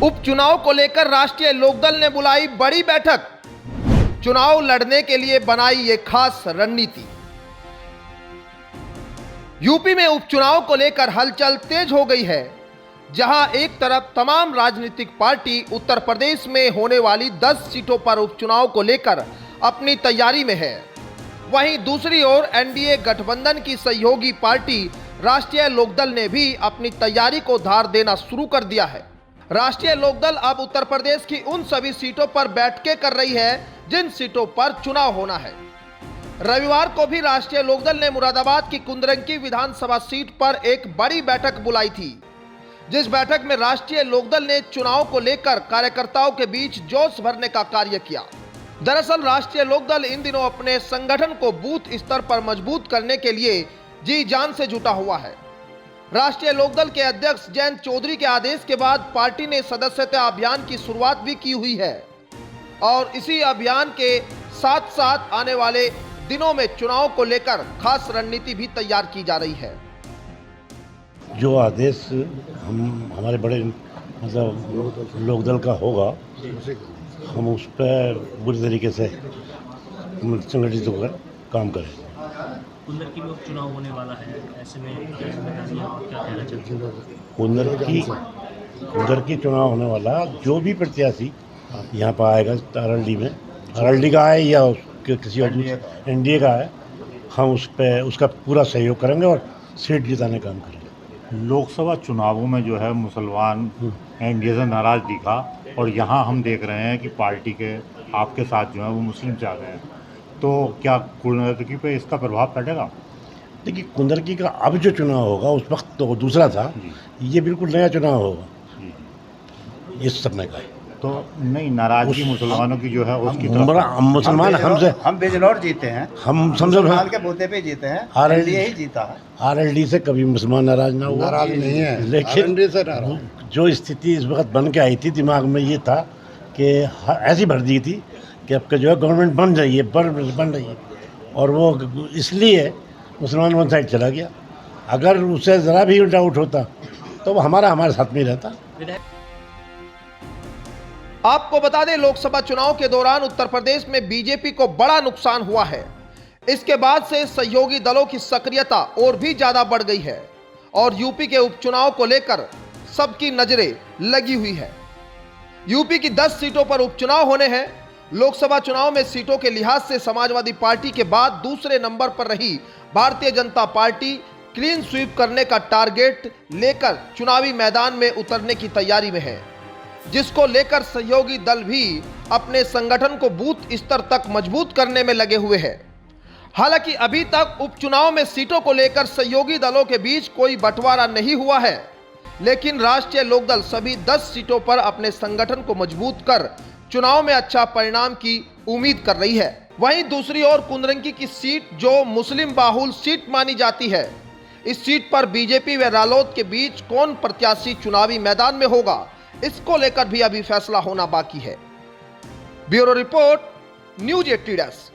उपचुनाव को लेकर राष्ट्रीय लोकदल ने बुलाई बड़ी बैठक। चुनाव लड़ने के लिए बनाई ये खास रणनीति। यूपी में उपचुनाव को लेकर हलचल तेज हो गई है। जहां एक तरफ तमाम राजनीतिक पार्टी उत्तर प्रदेश में होने वाली 10 सीटों पर उपचुनाव को लेकर अपनी तैयारी में है, वहीं दूसरी ओर एनडीए गठबंधन की सहयोगी पार्टी राष्ट्रीय लोकदल ने भी अपनी तैयारी को धार देना शुरू कर दिया है। राष्ट्रीय लोकदल अब उत्तर प्रदेश की उन सभी सीटों पर बैठकें कर रही है जिन सीटों पर चुनाव होना है। रविवार को भी राष्ट्रीय लोकदल ने मुरादाबाद की कुंदरंकी विधानसभा सीट पर एक बड़ी बैठक बुलाई थी, जिस बैठक में राष्ट्रीय लोकदल ने चुनाव को लेकर कार्यकर्ताओं के बीच जोश भरने का कार्य किया। दरअसल राष्ट्रीय लोकदल इन दिनों अपने संगठन को बूथ स्तर पर मजबूत करने के लिए जी जान से जुटा हुआ है। राष्ट्रीय लोकदल के अध्यक्ष जयंत चौधरी के आदेश के बाद पार्टी ने सदस्यता अभियान की शुरुआत भी की हुई है और इसी अभियान के साथ साथ आने वाले दिनों में चुनाव को लेकर खास रणनीति भी तैयार की जा रही है। जो आदेश हमारे बड़े मतलब लोकदल का होगा, हम उस पर बुरी तरीके से संगठित होकर काम करें। कुंदरकी में उपचुनाव होने वाला है, ऐसे में क्या जिम्मेदारी और क्या कहना चाहते हैं? कुंदरकी चुनाव होने वाला, जो भी प्रत्याशी यहाँ पर आएगा आरएलडी में, आरएलडी का आए या किसी और एनडीए का आए, हम उस पर उसका पूरा सहयोग करेंगे और सीट जिताने का काम करेंगे। लोकसभा चुनावों में जो है मुसलमान एनडीए से नाराज दिखा और यहाँ हम देख रहे हैं कि पार्टी के आपके साथ जो है वो मुस्लिम से आ गए हैं, तो क्या कुंदरकी पे इसका प्रभाव पड़ेगा? देखिए, कुंदरकी का अब जो चुनाव होगा उस वक्त तो दूसरा था, ये बिल्कुल नया चुनाव होगा इस समय का। तो नहीं, नाराजगी मुसलमानों की जो है उसकी तरफ मुसलमान हम बेजनौर जीते हैं, हम समझो के बूथे पे जीते हैं, आरएलडी ही जीता है। आरएलडी से कभी मुसलमान नाराज ना हुआ, नाराज नहीं है, लेकिन जो स्थिति इस वक्त बन के आई थी दिमाग में ये था कि ऐसी भर दी थी कि अब जो है गवर्नमेंट बन रही है, बन रही है, और वो इसलिए मुसलमान वन साइड चला गया। अगर उसे ज़रा भी डाउट होता तो वो हमारे साथ में रहता। आपको बता दें, लोकसभा चुनाव के दौरान उत्तर प्रदेश में बीजेपी को बड़ा नुकसान हुआ है। इसके बाद से सहयोगी दलों की सक्रियता और भी ज्यादा बढ़ गई है और यूपी के उपचुनाव को लेकर सबकी नजरें लगी हुई है। यूपी की 10 सीटों पर उपचुनाव होने हैं। लोकसभा चुनाव में सीटों के लिहाज से समाजवादी पार्टी के बाद दूसरे नंबर पर रही Bharatiya Janata party clean sweep करने का टारगेट लेकर चुनावी मैदान में उतरने की तैयारी में है, जिसको लेकर सहयोगी दल भी अपने संगठन को बूथ स्तर तक मजबूत करने में लगे हुए हैं। हालांकि अभी तक उपचुनाव में सीटों को लेकर सहयोगी दलों के बीच कोई बंटवारा नहीं हुआ है, लेकिन राष्ट्रीय लोकदल सभी 10 सीटों पर अपने संगठन को मजबूत कर चुनाव में अच्छा परिणाम की उम्मीद कर रही है। वहीं दूसरी ओर कुंदरंकी की सीट जो मुस्लिम बाहुल सीट मानी जाती है, इस सीट पर बीजेपी व रालोद के बीच कौन प्रत्याशी चुनावी मैदान में होगा, इसको लेकर भी अभी फैसला होना बाकी है। Bureau report, news 80 desk.